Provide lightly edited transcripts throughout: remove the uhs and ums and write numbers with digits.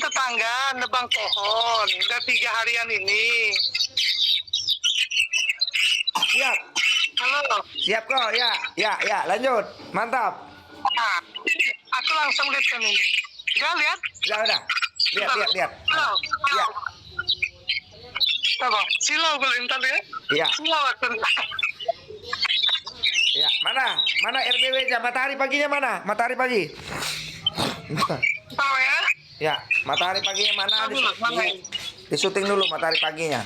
tetangga nebang pohon udah 3 harian ini. Siap. Halo. Siap kok, ya, lanjut. Mantap. Nah, aku langsung lihat kan ini. Lihat. Udah. Lihat. Silau. Ya. Apa? Silau boleh ntar ya? Iya. Silau aku. Ya, mana RBW-nya? Matahari paginya mana? Matahari pagi. Tahu ya? Ya, matahari paginya mana? Di syuting dulu matahari paginya.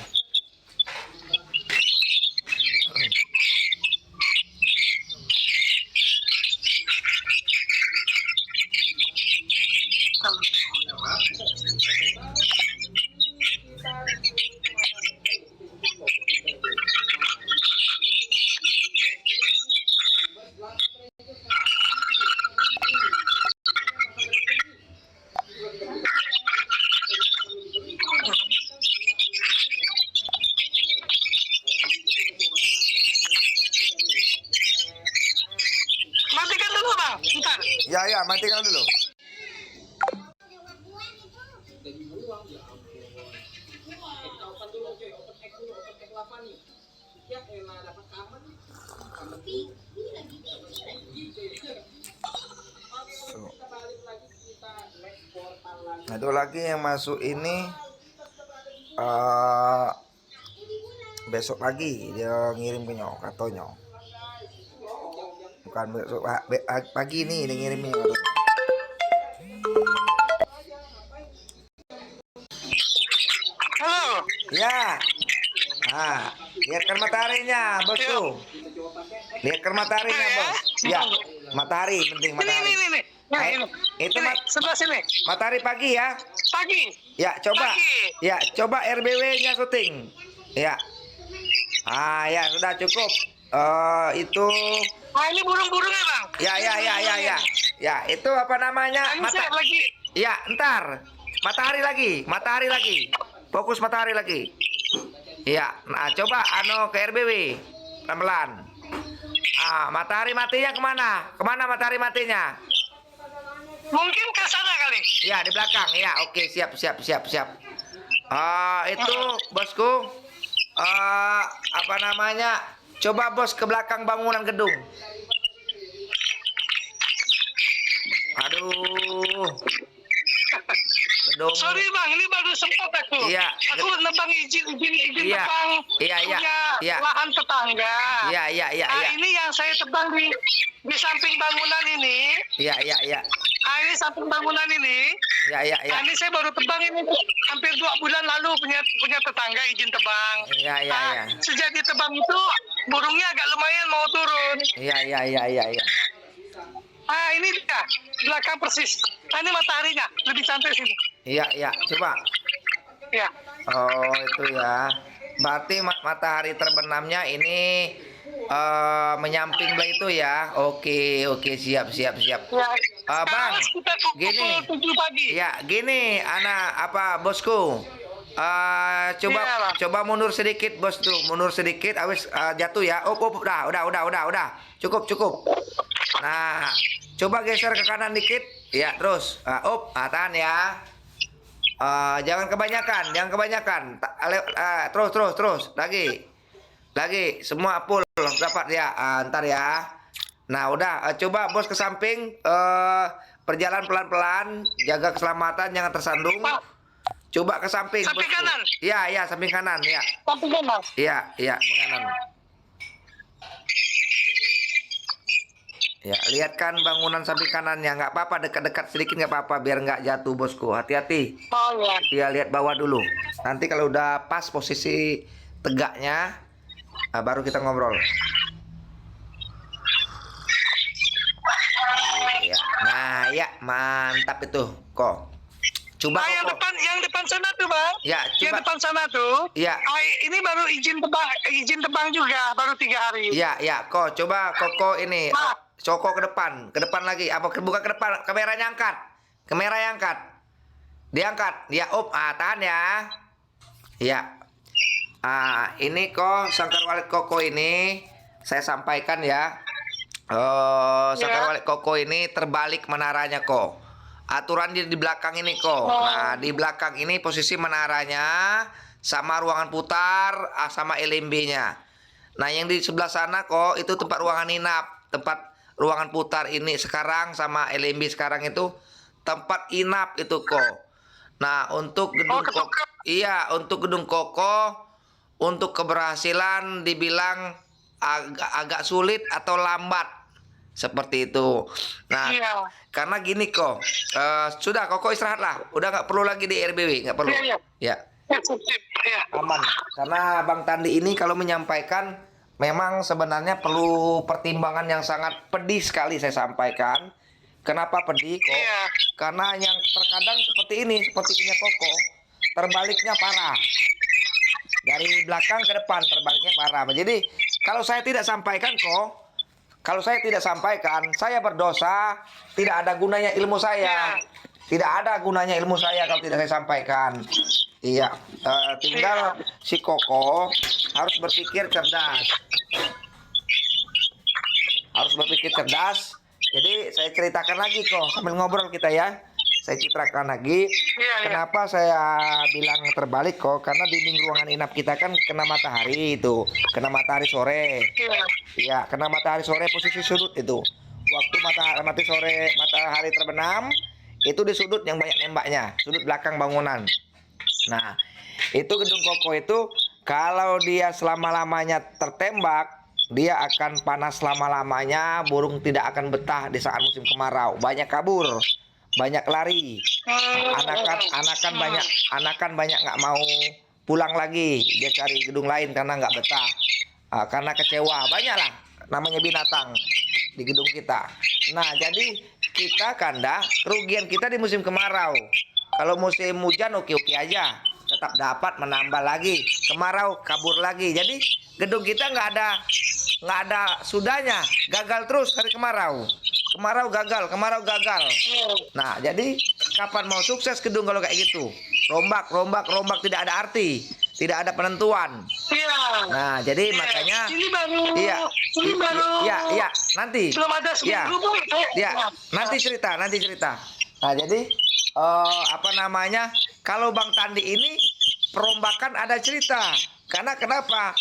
Matikan dulu bang, bentar. Ya, matikan dulu. Satu lagi yang masuk ini besok pagi dia ngirim ke nyok atau nyok. Bukan besok pagi ini dia ngirimnya. Halo. Ya. Nah, lihatkan mataharinya, bosku. Lihatkan mataharinya, bos. Ya, matahari penting matahari. Ini. Nah, ini. Itu sebelah sini. matahari pagi ya. Pagi. Ya, coba. Pagi. Ya, coba RBW-nya syuting. Ya. Ya sudah cukup. Itu. Nah, ini burung-burungnya bang. Ya. Ya, itu apa namanya? Ini saya lagi. Ya, ntar. Matahari lagi. Fokus matahari lagi. Iya, nah coba ke RBW pelan-pelan. Matahari matinya kemana? Kemana matahari matinya? Mungkin ke sana kali. Ya, di belakang. Ya, oke, siap. Itu bosku. Apa namanya? Coba bos ke belakang bangunan gedung. Aduh. Gedung. Sorry bang, ini baru sempat aku. Iya. Aku nebang izin Iya. tebang Iya. lahan tetangga. Iya. Nah, ini yang saya tebang di samping bangunan ini. Iya. Nah, ini samping bangunan ini. Iya. Nah, ini saya baru tebang ini hampir 2 bulan lalu punya tetangga izin tebang. Iya. Sejak ditebang itu burungnya agak lumayan mau turun. Iya. Ini dia belakang persis. Ini mataharinya lebih cantik sini. Iya. Coba. Ya. Oh, itu ya. Berarti matahari terbenamnya ini menyamping belah itu ya. Oke, siap. Ya. Bang, Kita gini. 7 pagi. Ya, gini, bosku. Coba mundur sedikit, bos tuh. Mundur sedikit, awis jatuh ya. Udah. Cukup. Nah, coba geser ke kanan dikit. Ya, terus. Tahan ya. Jangan kebanyakan. Terus. Lagi, semua full dapat ya. Ntar ya. Nah, udah. Coba bos ke samping. Perjalanan pelan-pelan. Jaga keselamatan, jangan tersandung. Coba ke samping. Samping kanan. Iya, samping kanan ya. Samping kanan. Iya, kanan. Ya, lihat kan bangunan samping kanannya, nggak apa-apa, dekat-dekat sedikit nggak apa-apa, biar nggak jatuh bosku, hati-hati. Oh ya. Iya, lihat bawah dulu. Nanti kalau udah pas posisi tegaknya, baru kita ngobrol. Ya. Nah, ya mantap itu, kok. Coba yang depan sana tuh bang. Ya, coba. Yang depan sana tuh. Ya. Ini baru izin tebang juga, baru 3 hari. Iya, kok. Coba koko ini. Coko ke depan lagi. Buka ke depan, kameranya angkat. Diangkat. Ya, tahan ya. Iya. Ini kok Sangkar Walet Koko ini saya sampaikan ya. Sangkar Walet Koko ini terbalik menaranya kok. aturan di belakang ini kok. Nah, di belakang ini posisi menaranya sama ruangan putar sama LMB-nya. Nah, yang di sebelah sana kok itu tempat ruangan inap, tempat ruangan putar ini sekarang sama LMB sekarang itu tempat inap itu kok. Nah, untuk gedung iya, untuk gedung kokoh untuk keberhasilan dibilang agak sulit atau lambat seperti itu. Nah, Iya. karena gini kok, sudah Koko istirahat lah, udah nggak perlu lagi di RBW, nggak perlu. Iya, iya. Ya, Sip. Iya. aman. Karena Bang Tandi ini kalau menyampaikan memang sebenarnya perlu pertimbangan yang sangat pedih sekali saya sampaikan. Kenapa pedih kok? Iya. Karena yang terkadang seperti ini, seperti punya Koko, terbaliknya parah. Dari belakang ke depan terbaliknya parah. Jadi kalau saya tidak sampaikan kok, kalau saya tidak sampaikan, saya berdosa, tidak ada gunanya ilmu saya. Tidak ada gunanya ilmu saya kalau tidak saya sampaikan. Iya, tinggal si Koko harus berpikir cerdas. Harus berpikir cerdas. Jadi saya ceritakan lagi kok, sambil ngobrol kita ya. Saya ceritakan lagi, kenapa saya bilang terbalik kok, karena dinding ruangan inap kita kan kena matahari itu, kena matahari sore. Iya, kena matahari sore posisi sudut itu. Waktu matahari terbenam, itu di sudut yang banyak nembaknya, sudut belakang bangunan. Nah, itu gedung Koko itu kalau dia selama-lamanya tertembak, dia akan panas selama-lamanya, burung tidak akan betah di saat musim kemarau. Banyak kabur, banyak lari. Anakan banyak nggak mau pulang lagi, dia cari gedung lain karena nggak betah. Karena kecewa, banyaklah namanya binatang di gedung kita. Nah, jadi kita kanda kerugian kita di musim kemarau. Kalau musim hujan oke-oke aja, tetap dapat menambah lagi. Kemarau kabur lagi. Jadi gedung kita nggak ada sudahnya, gagal terus hari kemarau. Kemarau gagal. Nah, jadi kapan mau sukses gedung kalau kayak gitu? Rombak tidak ada arti, tidak ada penentuan. Iya. Nah, jadi makanya ini baru nanti. Belum ada seminggu Bu. Nanti cerita. Nah, jadi kalau Bang Tandi ini perombakan ada cerita. Karena kenapa?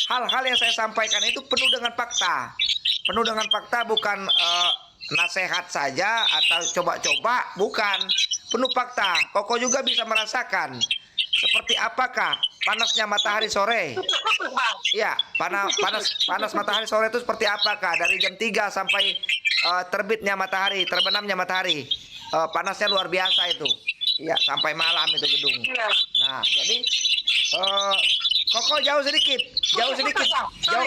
Hal-hal yang saya sampaikan itu penuh dengan fakta. Bukan nasihat saja atau coba-coba, bukan. Penuh fakta. Koko juga bisa merasakan seperti apakah panasnya matahari sore. Iya, panas matahari sore itu seperti apakah dari jam 3 sampai terbitnya matahari, terbenamnya matahari. Panasnya luar biasa itu. Iya, sampai malam itu gedung. Nah, jadi Koko jauh sedikit.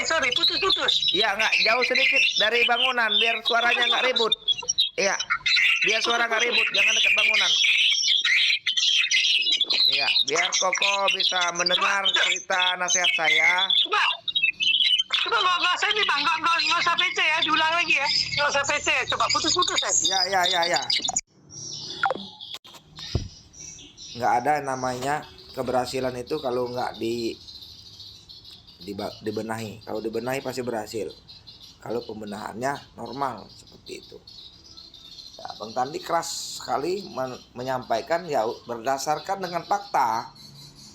Sorry, putus. Iya, nggak jauh sedikit dari bangunan biar suaranya nggak ribut. Iya, biar suara nggak ribut, jangan dekat bangunan. Iya, biar Koko bisa mendengar cerita nasihat saya. Coba nggak usah ini Bang, nggak usah PC ya, diulang lagi ya. Nggak usah PC, coba putus ya. Ya. Nggak ada namanya keberhasilan itu kalau nggak dibenahi. Kalau dibenahi pasti berhasil. Kalau pembenahannya normal seperti itu. Ya, Bang Tandi keras sekali menyampaikan ya berdasarkan dengan fakta,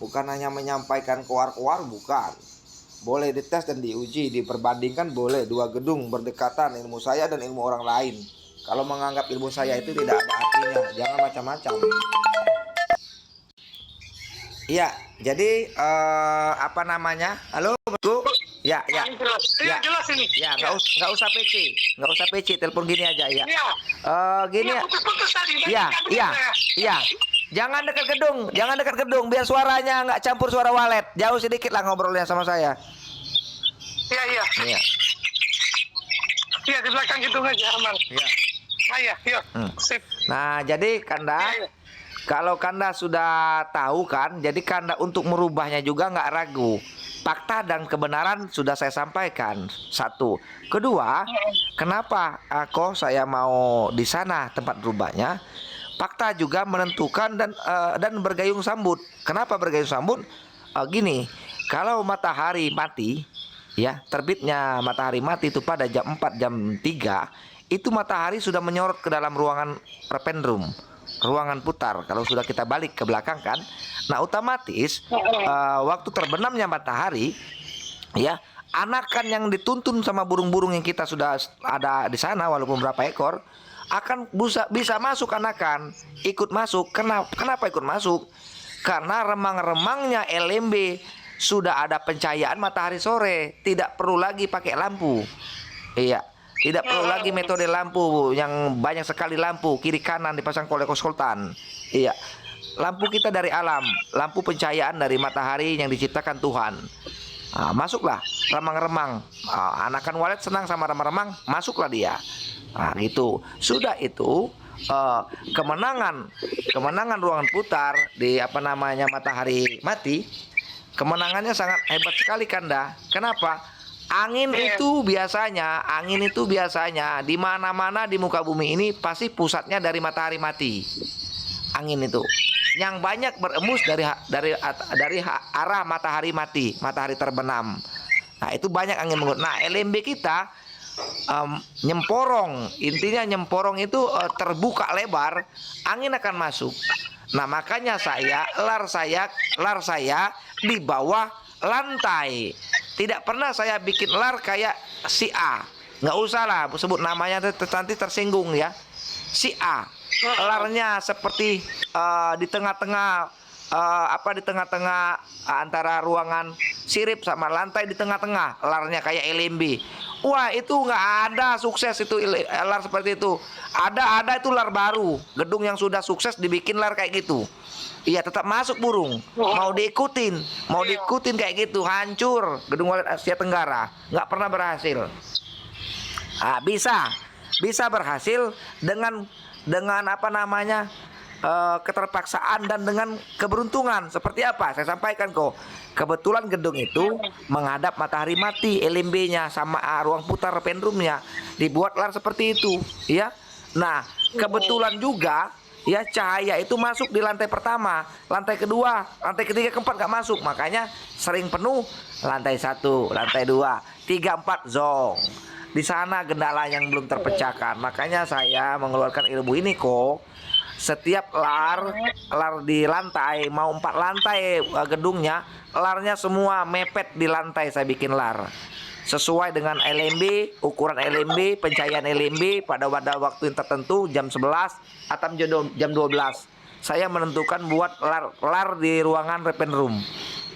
bukan hanya menyampaikan koar-koar, bukan. Boleh dites dan diuji, diperbandingkan boleh. Dua gedung berdekatan, ilmu saya dan ilmu orang lain. Kalau menganggap ilmu saya itu tidak ada artinya, jangan macam-macam. Iya, jadi halo Bu? Ya. Jelas ini. Ya, nggak usah PC, telepon gini aja ya. Gini. Putus tadi. Iya. Jangan dekat gedung, biar suaranya nggak campur suara walet. Jauh sedikit lah ngobrolnya sama saya. Iya. Iya, di belakang gedung aja aman. Iya. Iya. Sip. Nah, jadi Kanda, kalau Kanda sudah tahu kan, jadi Kanda untuk merubahnya juga nggak ragu. Fakta dan kebenaran sudah saya sampaikan. Satu. Kedua, kenapa kok saya mau di sana tempat berubahnya? Fakta juga menentukan dan bergayung sambut. Kenapa bergayung sambut? Gini, kalau matahari mati, ya terbitnya matahari mati itu pada jam 4 jam 3, itu matahari sudah menyorot ke dalam ruangan rependrum, ruangan putar. Kalau sudah kita balik ke belakang kan, nah otomatis waktu terbenamnya matahari, ya anakan yang dituntun sama burung-burung yang kita sudah ada di sana, walaupun berapa ekor, akan bisa masuk anakan, ikut masuk. Kenapa ikut masuk? Karena remang-remangnya LMB sudah ada pencahayaan matahari sore, tidak perlu lagi pakai lampu. Iya, tidak perlu lagi metode lampu yang banyak sekali lampu kiri kanan dipasang oleh konsultan. Iya, lampu kita dari alam, lampu pencahayaan dari matahari yang diciptakan Tuhan. Nah, masuklah remang-remang. Anakan walet senang sama remang-remang, masuklah dia. Nah, gitu. Sudah itu kemenangan ruangan putar di matahari mati. Kemenangannya sangat hebat sekali, Kanda. Kenapa? Angin itu biasanya di mana-mana di muka bumi ini pasti pusatnya dari matahari mati. Angin itu yang banyak berembus dari arah matahari mati, matahari terbenam. Nah, itu banyak angin mengut. Nah, LMB kita nyemporong, intinya nyemporong itu terbuka lebar, angin akan masuk. Nah, makanya lar saya di bawah lantai. Tidak pernah saya bikin lar kayak si A. Nggak usah lah sebut namanya, nanti tersinggung ya. Si A, larnya seperti di tengah-tengah antara ruangan sirip sama lantai, di tengah-tengah larnya kayak LMB. Wah, itu nggak ada sukses itu lar seperti itu. Ada itu lar baru, gedung yang sudah sukses dibikin lar kayak gitu. Iya, tetap masuk burung. Mau diikutin kayak gitu, hancur gedung walet Asia Tenggara. Nggak pernah berhasil. Ah, bisa berhasil dengan keterpaksaan dan dengan keberuntungan. Seperti apa? Saya sampaikan kok. Kebetulan gedung itu menghadap matahari mati, LMB-nya sama ruang putar pendrumnya dibuat lar seperti itu, ya. Nah, kebetulan juga ya cahaya itu masuk di lantai pertama, lantai kedua, lantai ketiga, keempat nggak masuk. Makanya sering penuh lantai 1, lantai 2, 3, 4 zong. Di sana gendala yang belum terpecahkan. Makanya saya mengeluarkan ilmu ini kok. Setiap lar di lantai, mau 4 lantai gedungnya, larnya semua mepet di lantai saya bikin lar. Sesuai dengan LMB, ukuran LMB, pencahayaan LMB pada waktu yang tertentu, jam 11 atau jam 12. Saya menentukan buat lar di ruangan rependrum.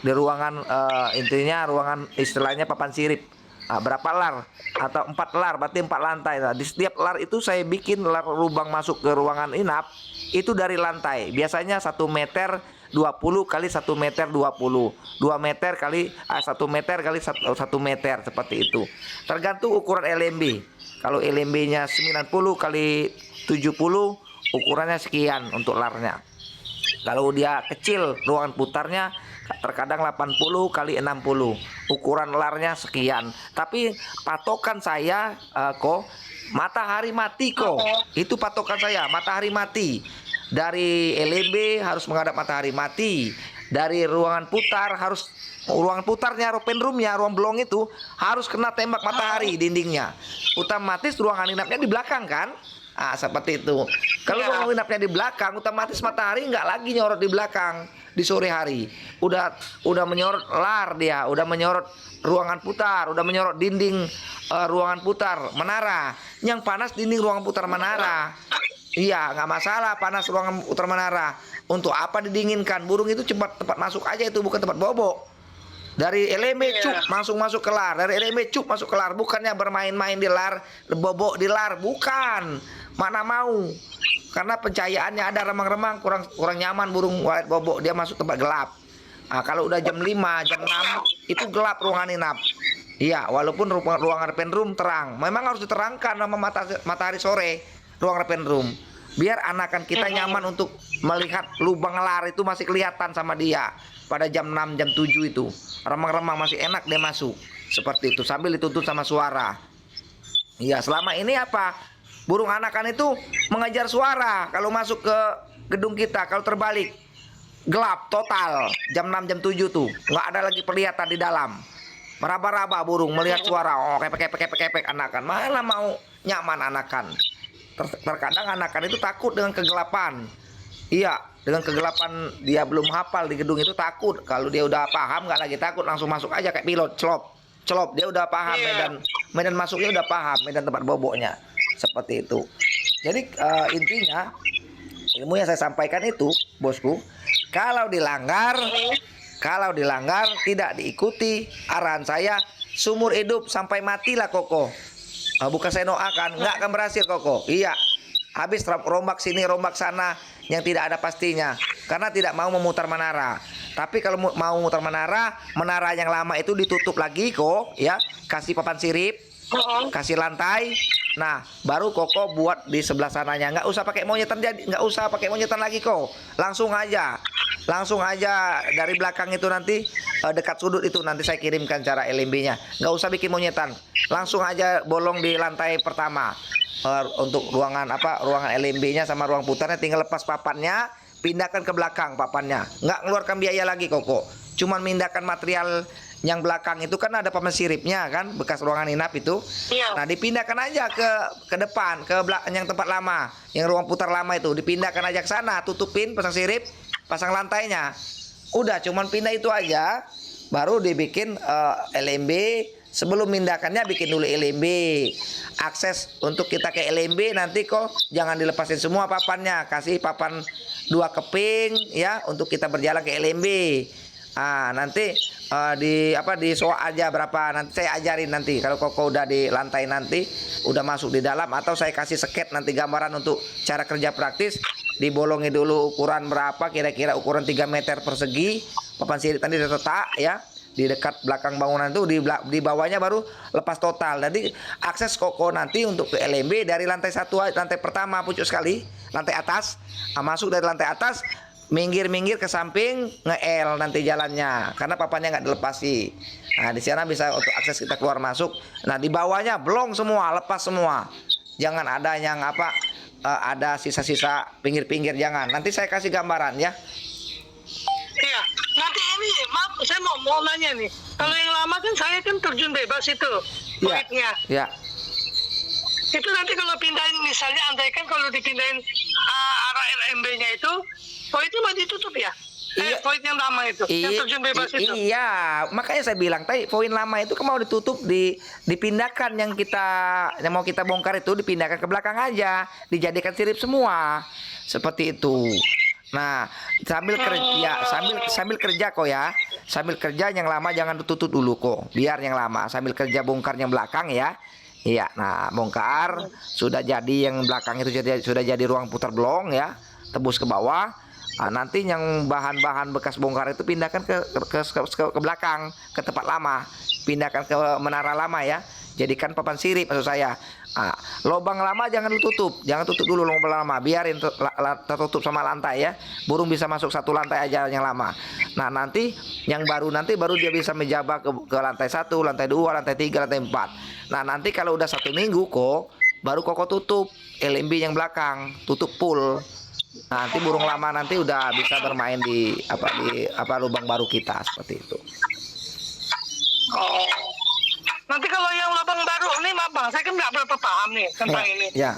Di ruangan intinya ruangan istilahnya papan sirip. Nah, berapa lar? Atau 4 lar, berarti 4 lantai. Nah, di setiap lar itu saya bikin lar lubang masuk ke ruangan inap itu dari lantai. Biasanya 1 meter 20 kali 1 meter 20, 2 meter kali 1 meter kali 1 meter, seperti itu. Tergantung ukuran LMB. Kalau LMB-nya 90 kali 70, ukurannya sekian untuk larnya. Kalau dia kecil, ruangan putarnya terkadang 80 kali 60, ukuran larnya sekian. Tapi patokan saya kok matahari mati kok. Itu patokan saya, matahari mati. Dari LMB harus menghadap matahari mati. Dari ruangan putarnya, pendrumnya, ruang belong itu harus kena tembak matahari dindingnya. Otomatis ruangan inapnya di belakang kan? Ah, seperti itu. Kalau ruangan inapnya di belakang, otomatis matahari nggak lagi nyorot di belakang di sore hari. Udah menyorot lar dia, udah menyorot ruangan putar, udah menyorot dinding ruangan putar menara. Yang panas dinding ruangan putar menara. Iya, nggak masalah panas ruangan putar menara. Untuk apa didinginkan? Burung itu tempat masuk aja, itu bukan tempat bobok. Dari LMB cup masuk ke lar, dari LMB cup masuk ke lar, bukannya bermain-main di lar, bobok di lar, bukan. Mana mau? Karena pencahayaannya ada remang-remang, kurang nyaman burung walet bobok, dia masuk tempat gelap. Nah, kalau udah jam 5, jam 6 itu gelap ruangan inap. Iya, walaupun ruangan pendrum terang, memang harus diterangkan sama matahari sore ruang rependrum, biar anakan kita nyaman untuk melihat lubang lar itu masih kelihatan sama dia pada jam 6, jam 7 itu. Remang-remang masih enak dia masuk. Seperti itu, sambil dituntun sama suara. Iya, selama ini apa? Burung anakan itu mengejar suara kalau masuk ke gedung kita. Kalau terbalik, gelap total. Jam 6, jam 7 tuh, nggak ada lagi penglihatan di dalam. Meraba-raba burung melihat suara, kepek anakan. Mana mau nyaman anakan. Terkadang anakan itu takut dengan kegelapan. Iya, dengan kegelapan dia belum hafal di gedung itu takut. Kalau dia udah paham nggak lagi takut, langsung masuk aja kayak pilot, celop. Dia udah paham medan masuknya udah paham, medan tempat boboknya. Seperti itu. Jadi intinya ilmu yang saya sampaikan itu, bosku, kalau dilanggar tidak diikuti arahan saya, seumur hidup sampai matilah Koko. Bukan saya doakan, nggak akan berhasil Koko. Iya, habis rombak sini, rombak sana yang tidak ada pastinya. Karena tidak mau memutar menara. Tapi kalau mau memutar menara yang lama itu ditutup lagi kok, ya. Kasih papan sirip, kasih lantai. Nah, baru Koko buat di sebelah sananya. Nggak usah pakai monyetan, nggak usah pakai monyetan lagi kok. Langsung aja dari belakang itu nanti dekat sudut itu nanti saya kirimkan cara LMB-nya. Nggak usah bikin monyetan. Langsung aja bolong di lantai pertama. Untuk ruangan LMB-nya sama ruang putarnya tinggal lepas papannya, pindahkan ke belakang papannya. Nggak ngeluarkan biaya lagi Koko. Cuman pindahkan material yang belakang itu kan ada papan siripnya kan, bekas ruangan inap itu. Iya. Nah, dipindahkan aja ke depan, ke belakang yang tempat lama, yang ruang putar lama itu, dipindahkan aja ke sana, tutupin, pasang sirip, pasang lantainya. Udah, cuman pindah itu aja, baru dibikin LMB. Sebelum pindahkannya bikin dulu LMB. Akses untuk kita ke LMB nanti kok jangan dilepasin semua papannya, kasih papan 2 keping ya untuk kita berjalan ke LMB. Nanti di soal aja berapa, nanti saya ajarin nanti kalau Koko udah di lantai nanti udah masuk di dalam, atau saya kasih sket nanti gambaran untuk cara kerja praktis. Dibolongi dulu ukuran berapa, kira-kira ukuran 3 meter persegi papan sirip tadi diletak ya di dekat belakang bangunan itu, di bawahnya baru lepas total. Nanti akses Koko nanti untuk ke LMB dari lantai 1, lantai pertama pucuk sekali, lantai atas. Masuk dari lantai atas, minggir ke samping, nge-L nanti jalannya karena papannya nggak dilepasi. Nah, di sana bisa untuk akses kita keluar masuk. Nah, di bawahnya blong semua, lepas semua. Jangan ada yang ada sisa-sisa pinggir-pinggir, jangan. Nanti saya kasih gambaran ya. Iya, nanti ini maaf, saya mau nanya nih. Kalau yang lama kan saya kan terjun bebas itu, poinnya. Iya. Itu nanti kalau pindahin, misalnya andaikan kalau dipindahin arah LMB-nya itu, poinnya mau ditutup ya? Iya. Poin yang lama itu, yang terjun bebas itu. Iya, makanya saya bilang tadi poin lama itu mau ditutup, dipindahkan yang mau kita bongkar itu dipindahkan ke belakang aja, dijadikan sirip semua. Seperti itu. Nah, sambil kerja kok ya. Sambil kerja yang lama jangan ditutup dulu kok. Biar yang lama sambil kerja bongkar yang belakang ya. Iya, nah bongkar sudah jadi yang belakang itu sudah jadi ruang putar blong ya. Tebus ke bawah. Nah, nanti yang bahan-bahan bekas bongkar itu pindahkan ke belakang, ke tempat lama. Pindahkan ke menara lama ya. Jadikan papan sirip maksud saya. Lubang lama jangan ditutup, jangan tutup dulu lubang lama, biarin tertutup sama lantai ya. Burung bisa masuk satu lantai aja yang lama. Nah, nanti yang baru baru dia bisa menjabah ke lantai 1, lantai 2, lantai 3, lantai 4. Nah, nanti kalau udah 1 minggu kok baru Koko tutup LMB yang belakang, tutup full. Nanti burung lama nanti udah bisa bermain di lubang baru kita seperti itu. Nanti kalau yang lubang baru ini, maaf bang, saya kan nggak berapa paham nih tentang ini. Ya.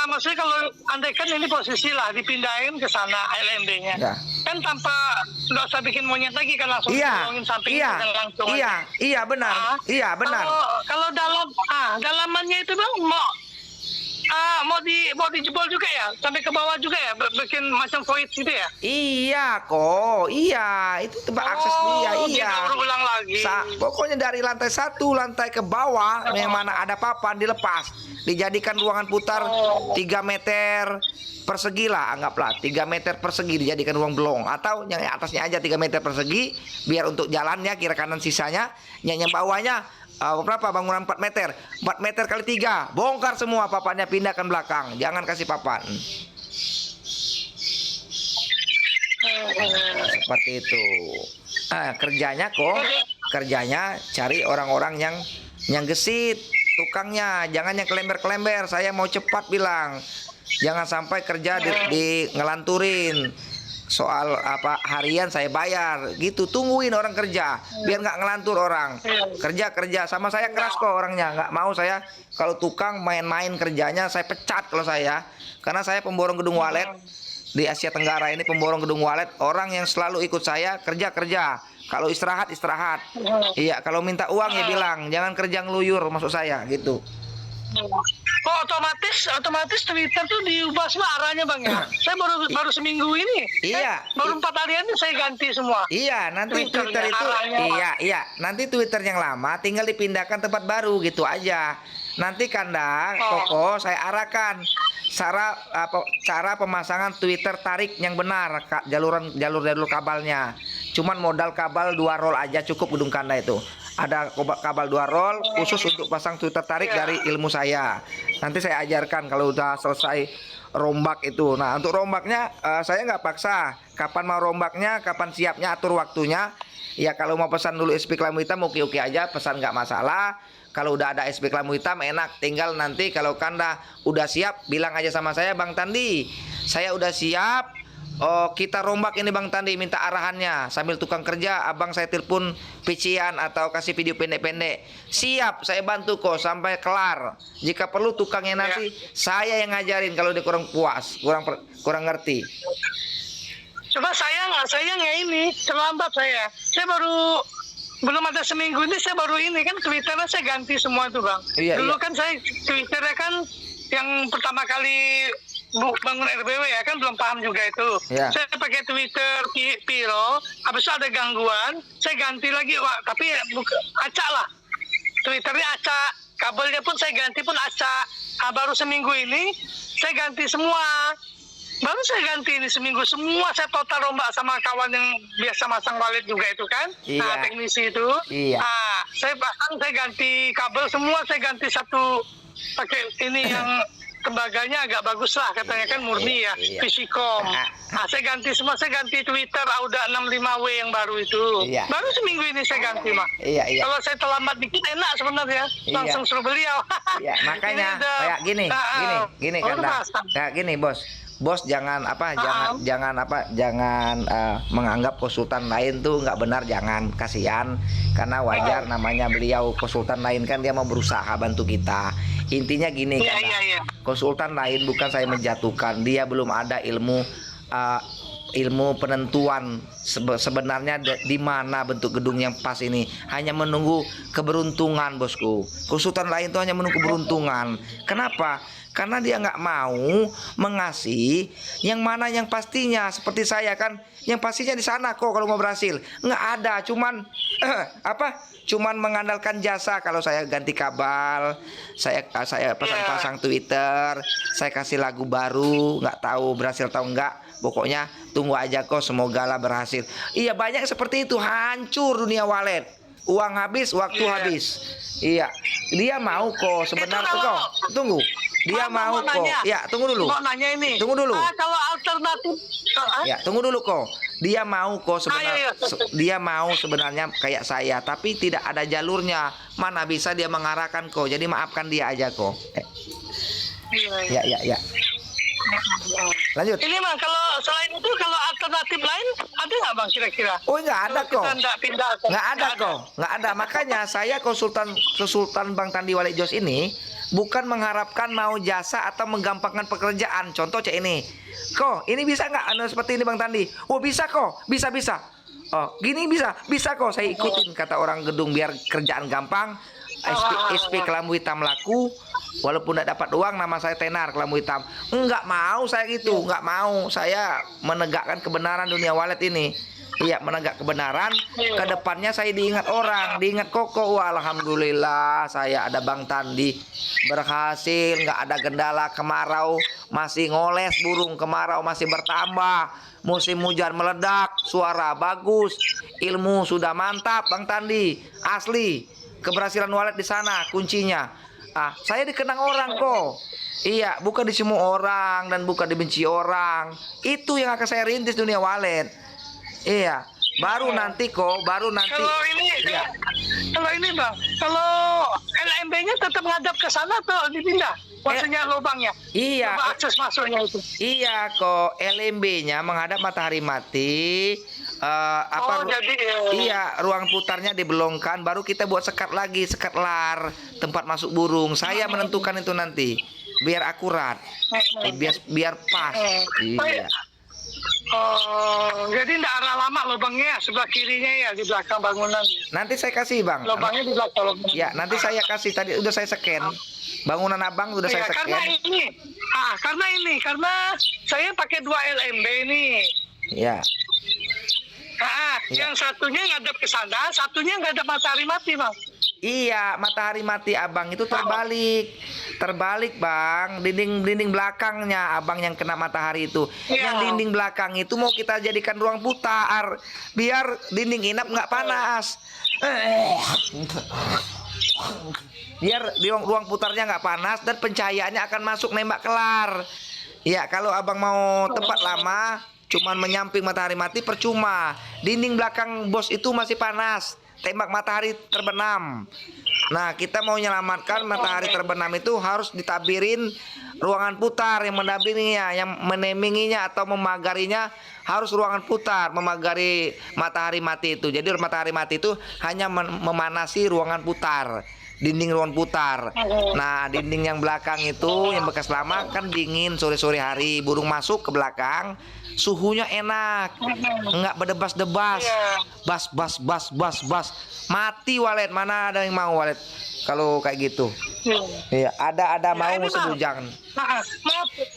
Maksudnya kalau andaikan ini posisi lah dipindahin ke sana LMB-nya, kan tanpa nggak usah bikin monyet lagi kan, langsung bolongin sampingnya dan langsung. Iya benar. Iya benar. Kalau dalamannya itu bang mau dijebol juga ya, sampai ke bawah juga ya, bikin macam void gitu ya? Iya kok, iya itu tempat akses dia, iya. Ulang lagi. Pokoknya dari lantai 1 lantai ke bawah yang mana ada papan dilepas, dijadikan ruangan putar 3 meter persegi lah, anggaplah 3 meter persegi dijadikan ruang belong, atau yang atasnya aja 3 meter persegi biar untuk jalannya kiri kanan sisanya, yang bawahnya berapa bangunan 4 meter 4 meter kali 3, bongkar semua papannya, pindahkan belakang, jangan kasih papan. Seperti itu. Kerjanya cari orang-orang yang gesit, tukangnya, jangan yang kelember-kelember. Saya mau cepat bilang, jangan sampai kerja di ngelanturin. soal apa harian saya bayar gitu. Tungguin orang kerja biar nggak ngelantur orang. Kerja sama saya keras kok orangnya, nggak mau saya kalau tukang main-main kerjanya saya pecat kalau saya, karena saya pemborong gedung walet di Asia Tenggara ini, pemborong gedung walet. Orang yang selalu ikut saya kerja, kalau istirahat. Iya, kalau minta uang ya bilang, jangan kerja ngeluyur maksud saya gitu. Oh, otomatis Twitter tuh diubah semua arahnya Bang ya. Saya baru seminggu ini. Iya. Baru 4 harian ini saya ganti semua. Iya, nanti Twitter itu iya. Nanti Twitter yang lama tinggal dipindahkan tempat baru gitu aja. Nanti Kanda, Koko saya arahkan cara pemasangan Twitter tarik yang benar, jalur kabalnya. Cuman modal kabel 2 roll aja cukup gedung Kanda itu. Ada kabel 2 roll khusus untuk pasang Twitter tarik dari ilmu saya. Nanti saya ajarkan kalau udah selesai rombak itu. Nah, untuk rombaknya saya nggak paksa. Kapan mau rombaknya, kapan siapnya, atur waktunya. Ya kalau mau pesan dulu SP Kelamu Hitam oke aja, pesan nggak masalah. Kalau udah ada SP Kelamu Hitam enak, tinggal nanti kalau Kanda udah siap bilang aja sama saya, Bang Tandi, saya udah siap. Oh, kita rombak ini Bang Tandi, minta arahannya sambil tukang kerja, abang saya telepon pician atau kasih video pendek-pendek. Siap, saya bantu kok sampai kelar. Jika perlu tukangnya nanti saya yang ngajarin kalau dia kurang puas, kurang ngerti. Coba saya nggak ini, terlambat saya. Saya belum ada seminggu ini, saya baru ini kan Twitternya saya ganti semua tuh Bang. Dulu kan saya Twitternya kan yang pertama kali bangun RBW ya kan belum paham juga itu. Saya pakai Twitter Piro, habis itu ada gangguan, saya ganti lagi, tapi acak lah. Twitternya acak, kabelnya pun saya ganti pun acak. Baru seminggu ini saya ganti semua. Baru saya ganti ini seminggu, semua saya total rombak sama kawan yang biasa masang walet juga itu kan. Nah, teknisi itu. Saya ganti kabel semua, saya ganti satu pakai ini yang tembaganya agak bagus lah katanya kan murni ya, Visikom. Nah, saya ganti semua, saya ganti Twitter Auda 65W yang baru itu. Baru seminggu ini saya ganti mah. Kalau saya terlambat dikit enak sebenarnya, langsung suruh beliau. Makanya kayak gini kan. Kayak gini Bos jangan menganggap konsultan lain tuh nggak benar, jangan, kasihan, karena wajar namanya beliau konsultan lain kan dia mau berusaha bantu kita. Intinya gini kan, konsultan lain bukan saya menjatuhkan, dia belum ada ilmu penentuan sebenarnya di mana bentuk gedung yang pas ini, hanya menunggu keberuntungan bosku. Konsultan lain tuh hanya menunggu keberuntungan. Kenapa? Karena dia nggak mau mengasih yang mana yang pastinya. Seperti saya kan, yang pastinya di sana kok kalau mau berhasil. Nggak ada, cuman mengandalkan jasa. Kalau saya ganti kabel, saya pasang Twitter, saya kasih lagu baru, nggak tahu berhasil atau enggak. Pokoknya tunggu aja kok, semoga lah berhasil. Iya, banyak seperti itu, hancur dunia walet. Uang habis, waktu habis. Iya, dia mau kok sebenarnya kok. Tunggu. Dia mau kok. Ya, tunggu dulu. Mau nanya ini. Tunggu dulu. Kalau alternatif. Ya, tunggu dulu kok. Dia mau kok sebenarnya. Dia mau sebenarnya kayak saya, tapi tidak ada jalurnya. Mana bisa dia mengarahkan kok. Jadi maafkan dia aja kok. Ya. Lanjut. Ini Bang, kalau selain itu kalau alternatif lain ada nggak Bang kira-kira? Oh, nggak ada kok. Nggak ada. Makanya saya konsultan Bang Tandi Walet Jos ini bukan mengharapkan mau jasa atau menggampangkan pekerjaan. Contoh cek ini. Kok ini bisa nggak seperti ini Bang Tandi? Oh bisa kok, bisa. Oh gini bisa kok. Saya ikutin kata orang gedung biar kerjaan gampang. SP Kelamu Hitam laku. Walaupun tidak dapat uang, nama saya tenar Kelamu Hitam. Enggak mau saya gitu, enggak mau. Saya menegakkan kebenaran dunia walet ini. Iya, menegak kebenaran. Kedepannya saya diingat orang, diingat Koko. Wah, alhamdulillah saya ada Bang Tandi, berhasil, nggak ada kendala. Kemarau masih ngoles burung, kemarau masih bertambah, musim hujan meledak, suara bagus, ilmu sudah mantap Bang Tandi. Asli, keberhasilan walet di sana kuncinya. Saya dikenang orang kok. Iya, bukan di semua orang dan bukan dibenci orang. Itu yang akan saya rintis dunia walet. Iya, Baru nanti kok, baru nanti. Kalau ini, Iya. kalau ini bang, kalau LMB-nya tetap ngadap ke sana atau dipindah? Maksudnya lubangnya? Iya. Lubang akses masuknya itu. Iya kok, LMB-nya menghadap matahari mati. Jadi Iya, ruang putarnya dibelongkan, baru kita buat sekat lagi, sekat lar, tempat masuk burung. Saya menentukan itu nanti, biar akurat, biar pas. Iya. Oh, jadi tidak arah lama lubangnya, sebelah kirinya ya di belakang bangunan. Nanti saya kasih bang. Lubangnya di belakang lubang. Ya, nanti saya kasih. Tadi udah saya scan. Bangunan abang udah saya Ya, scan. karena saya pakai 2 LMB ini. Ya. Yang satunya ngadep ke sana, satunya ngadep matahari mati, bang. Iya, matahari mati abang itu terbalik. Terbalik, Bang. Dinding belakangnya abang yang kena matahari itu. Iya. Yang dinding belakang itu mau kita jadikan ruang putar biar dinding inap nggak panas. Biar di ruang putarnya nggak panas dan pencahayaannya akan masuk nembak kelar. Ya, kalau abang mau tempat lama cuman menyamping matahari mati percuma. Dinding belakang bos itu masih panas. Tembak matahari terbenam. Nah, kita mau menyelamatkan matahari terbenam itu harus ditabirin ruangan putar yang mendampinginya, yang meneminginya atau memagarinya harus ruangan putar, memagari matahari mati itu. Jadi matahari mati itu hanya memanasi ruangan putar, dinding ruangan putar. Nah, dinding yang belakang itu yang bekas lama kan dingin sore-sore hari, burung masuk ke belakang, suhunya enak, nggak berdebas-debas, bas, mati walet, mana ada yang mau walet kalau kayak gitu. Iya, ada mau ini, Bang. jangan. Maaf,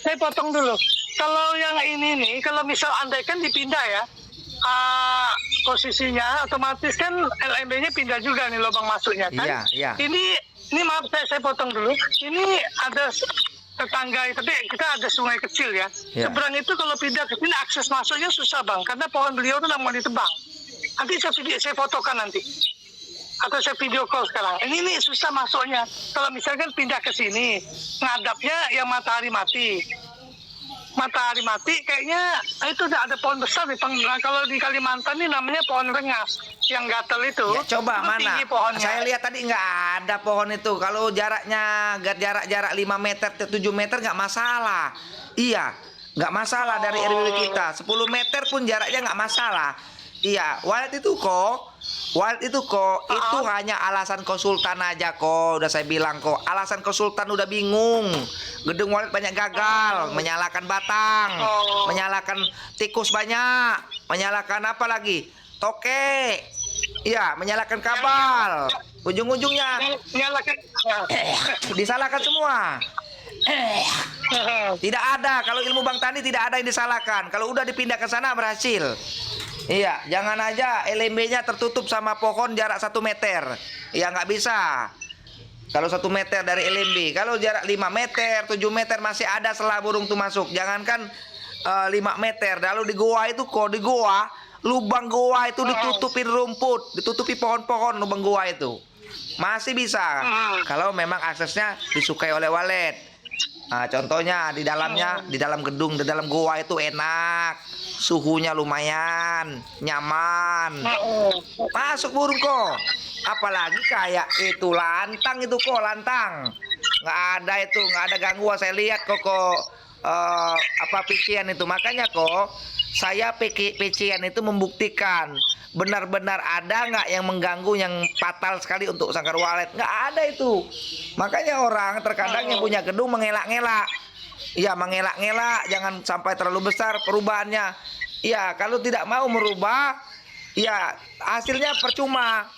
saya potong dulu. Kalau yang ini nih, kalau misal andaikan dipindah ya, posisinya otomatis kan LMB-nya pindah juga nih lubang masuknya kan. Iya. Ini maaf saya potong dulu. Ini ada tetangga, tapi kita ada sungai kecil ya. Ya. Seberang itu kalau pindah ke sini akses masuknya susah bang, karena pohon beliau itu mau ditebang. Nanti saya fotokan nanti. Atau saya video call sekarang. Ini susah masuknya. Kalau misalkan pindah ke sini, ngadapnya yang matahari mati. Matahari mati kayaknya itu udah ada pohon besar nih. Kalau di Kalimantan ini namanya pohon rengas yang gatel itu. Ya, coba itu mana? tinggi pohonnya. Saya lihat tadi nggak ada pohon itu. Kalau jaraknya jarak 5 meter ke 7 meter nggak masalah. Iya, nggak masalah dari RW kita. 10 meter pun jaraknya nggak masalah. Iya, walet itu kok itu hanya alasan konsultan aja kok. Udah saya bilang kok, alasan konsultan udah bingung. Gedung walet banyak gagal, menyalakan batang, menyalakan tikus banyak, menyalakan apa lagi? Toke. Iya, menyalakan kabel. Ujung-ujungnya disalahkan semua. Tidak ada, kalau ilmu Bang Tani tidak ada yang disalahkan. Kalau udah dipindah ke sana berhasil. Iya, jangan aja LMB-nya tertutup sama pohon jarak 1 meter. Ya nggak bisa. Kalau 1 meter dari LMB, kalau jarak 5 meter, 7 meter masih ada selah burung tuh masuk. Jangankan 5 meter. Lalu di goa itu kok, di goa, lubang goa itu ditutupin rumput, ditutupi pohon-pohon lubang goa itu. Masih bisa. Kalau memang aksesnya disukai oleh walet. Nah, contohnya di dalamnya, di dalam gedung, di dalam goa itu enak, suhunya lumayan, nyaman, masuk burung kok. Apalagi kayak itu lantang itu kok, lantang, nggak ada gangguan. Saya lihat kok pician itu, makanya kok saya pician itu membuktikan benar-benar ada nggak yang mengganggu yang fatal sekali untuk sangkar walet. Nggak ada itu. Makanya orang terkadang yang punya gedung mengelak-ngelak. Ya, mengelak-ngelak, jangan sampai terlalu besar perubahannya. Ya, kalau tidak mau merubah, ya hasilnya percuma.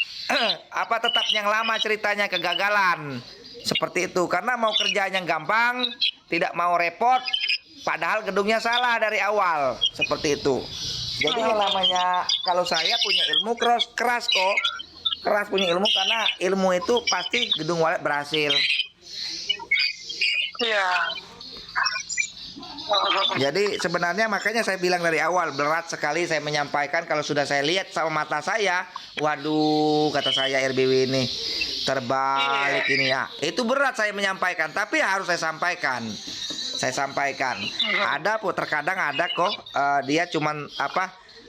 Tetap yang lama ceritanya kegagalan. Seperti itu. Karena mau kerjanya gampang, tidak mau repot, padahal gedungnya salah dari awal. Seperti itu. Jadi yang namanya, kalau saya punya ilmu keras kok. Keras punya ilmu, karena ilmu itu pasti gedung walet berhasil. Iya. Jadi sebenarnya makanya saya bilang dari awal, berat sekali saya menyampaikan. Kalau sudah saya lihat sama mata saya, waduh, kata saya RBW ini terbalik ini ya. Itu berat saya menyampaikan, tapi harus saya sampaikan. Saya sampaikan. Ada terkadang ada kok dia cuman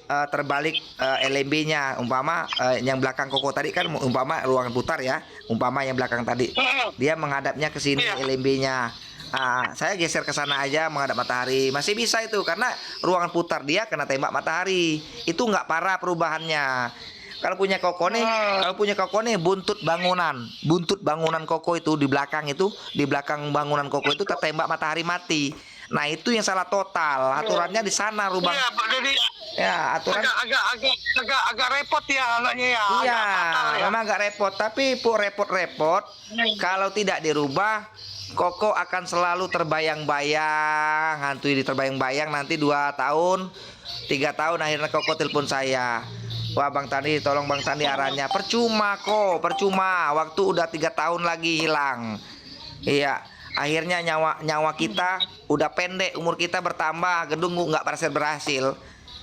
terbalik LMB-nya. Umpama yang belakang Koko tadi kan umpama ruangan putar ya. Umpama yang belakang tadi dia menghadapnya ke sini LMB-nya. Saya geser ke sana aja menghadap matahari. Masih bisa itu karena ruangan putar dia kena tembak matahari. Itu nggak parah perubahannya. Kalau punya Koko nih buntut bangunan Koko itu di belakang bangunan Koko itu tertembak matahari mati. Nah itu yang salah total. Aturannya di sana rubah. Iya, jadi Ya aturan. agak repot ya anaknya ya. Iya, Agak fatal ya. memang agak repot. Tapi repot-repot kalau tidak dirubah, Koko akan selalu terbayang-bayang, hantui terbayang-bayang nanti 2 tahun, 3 tahun akhirnya Koko telepon saya. Wah Bang Tani, tolong Bang Tani arahnya. Percuma kok, percuma. Waktu udah 3 tahun lagi hilang. Iya, akhirnya nyawa kita udah pendek, umur kita bertambah, gedung nggak berhasil.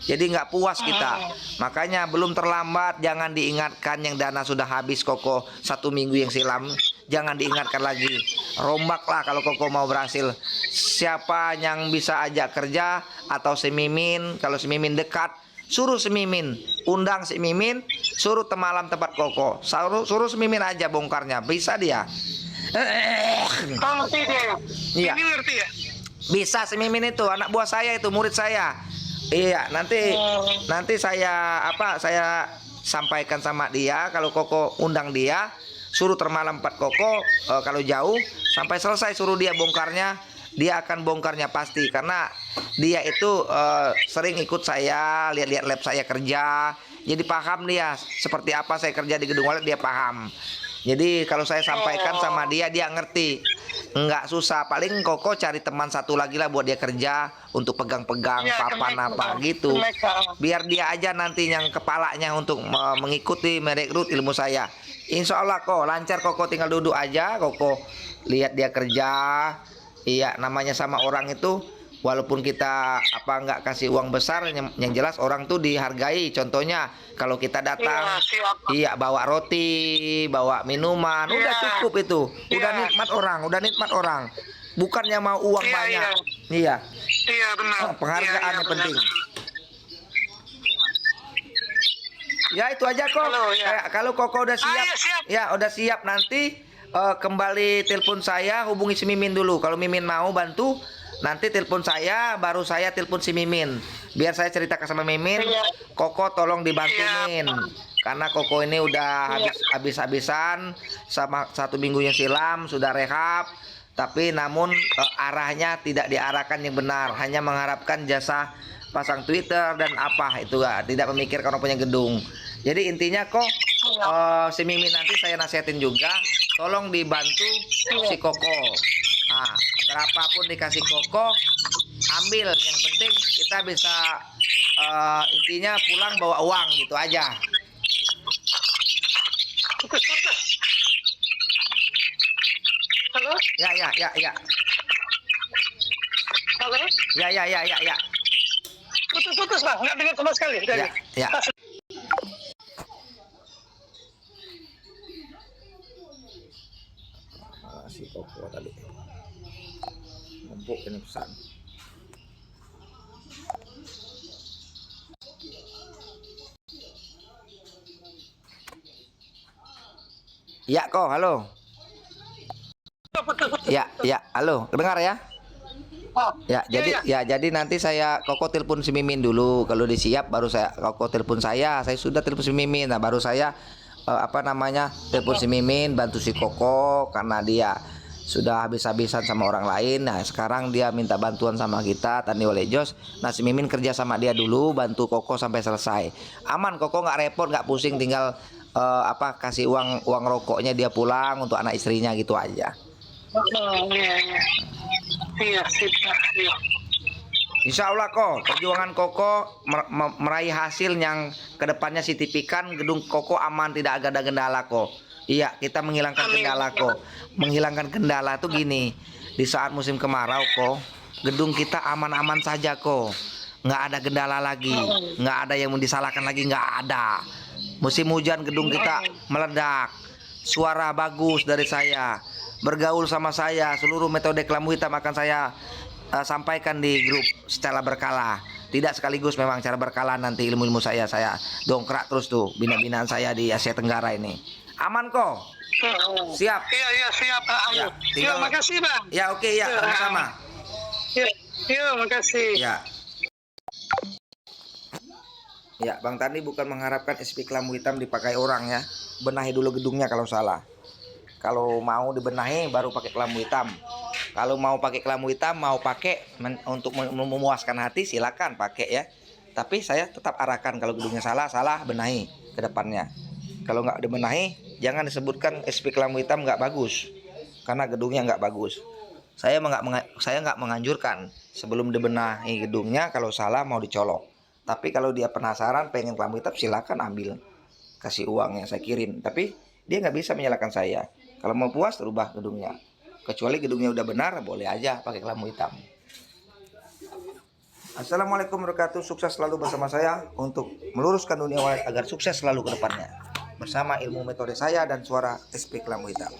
Jadi nggak puas kita. Makanya belum terlambat, jangan diingatkan yang dana sudah habis Koko 1 minggu yang silam. Jangan diingatkan lagi. Rombaklah kalau Koko mau berhasil. Siapa yang bisa ajak kerja atau si Mimin, kalau si Mimin dekat, suruh si Mimin, undang si Mimin, suruh temalam tempat Koko. Suruh si Mimin aja bongkarnya, bisa dia. Ngerti dia. Iya. Ini ngerti ya. Bisa si Mimin itu anak buah saya itu, murid saya. Iya, nanti saya sampaikan sama dia kalau Koko undang dia, suruh termalam 4 Koko, kalau jauh sampai selesai suruh dia bongkarnya, dia akan bongkarnya pasti karena dia itu sering ikut saya, lihat-lihat lab saya kerja. Jadi paham dia seperti apa saya kerja di gedung walet, dia paham. Jadi kalau saya sampaikan sama dia ngerti. Nggak susah, paling Koko cari teman satu lagi lah buat dia kerja untuk pegang-pegang papan apa gitu. Biar dia aja nanti yang kepalanya untuk mengikuti merekrut ilmu saya. Insya Allah kok lancar, Koko tinggal duduk aja, Koko lihat dia kerja. Iya, namanya sama orang itu walaupun kita nggak kasih uang besar, yang jelas orang tuh dihargai. Contohnya kalau kita datang, iya bawa roti, bawa minuman, udah cukup itu, udah nikmat orang, bukannya mau uang banyak. Iya, benar. penghargaan yang penting. Ya itu aja kok. Kalau Koko udah siap, ya udah siap nanti kembali telepon saya, hubungi si Mimin dulu. Kalau Mimin mau bantu, nanti telepon saya, baru saya telepon si Mimin. Biar saya ceritakan sama Mimin, Koko tolong dibantu Min. Karena Koko ini udah habis-habisan sama 1 minggu yang silam, sudah rehab. Tapi namun arahnya tidak diarahkan yang benar, hanya mengharapkan jasa pasang Twitter dan itu tidak memikirkan orang punya gedung. Jadi intinya kok si Mimin nanti saya nasihatin juga, tolong dibantu si Koko. Nah, berapapun dikasih Koko, ambil. Yang penting kita bisa intinya pulang bawa uang gitu aja. Halo? Ya. Halo? Ya. Putus Bang, nggak dengar sama sekali. Ya. Si Koko tadi empuk ini pesan. Ya kok, halo. Ya, halo, dengar ya? Jadi nanti Koko telepon si Mimin dulu. Kalau dia siap baru Koko telepon saya. Saya sudah telepon si Mimin. Nah, baru saya telepon si Mimin, bantu si Koko karena dia sudah habis-habisan sama orang lain. Nah, sekarang dia minta bantuan sama kita, Tani Walejos. Nah, si Mimin kerja sama dia dulu, bantu Koko sampai selesai. Aman, Koko nggak repot, nggak pusing, tinggal kasih uang rokoknya dia pulang untuk anak istrinya gitu aja. Iya, sip. Insya Allah kok perjuangan Koko meraih hasil yang kedepannya signifikan. Gedung Koko aman, tidak ada kendala kok. Iya, kita menghilangkan kendala kok. Menghilangkan kendala tuh gini, di saat musim kemarau kok, gedung kita aman-aman saja kok. Nggak ada kendala lagi, nggak ada yang mau disalahkan lagi, nggak ada. Musim hujan gedung kita meledak, suara bagus dari saya, bergaul sama saya, seluruh metode kelamu hitam akan saya sampaikan di grup secara berkala. Tidak sekaligus, memang cara berkala. Nanti ilmu-ilmu saya dongkrak terus tuh bina-binaan saya di Asia Tenggara ini. Aman kok? Siap. Iya siap. Ya, Iya, makasih bang. Ya oke ya, sama-sama. Iya, makasih. Ya. Ya, Bang Tani bukan mengharapkan SP kelambu hitam dipakai orang ya. Benahi dulu gedungnya kalau salah. Kalau mau dibenahi baru pakai kelambu hitam. Kalau mau pakai kelambu hitam, mau pakai untuk memuaskan hati, silakan pakai ya. Tapi saya tetap arahkan kalau gedungnya salah benahi ke depannya. Kalau nggak dibenahi, jangan disebutkan SP kelambu hitam nggak bagus, karena gedungnya nggak bagus. Saya nggak menganjurkan sebelum dibenahi gedungnya kalau salah mau dicolok. Tapi kalau dia penasaran pengen kelambu hitam, silakan ambil, kasih uangnya saya kirim. Tapi dia nggak bisa menyalahkan saya. Kalau mau puas rubah gedungnya. Kecuali gedungnya udah benar, boleh aja pakai kelambu hitam. Assalamualaikum warahmatullahi wabarakatuh. Sukses selalu bersama saya untuk meluruskan dunia walet agar sukses selalu ke depannya. Bersama ilmu metode saya dan suara SP kelambu hitam.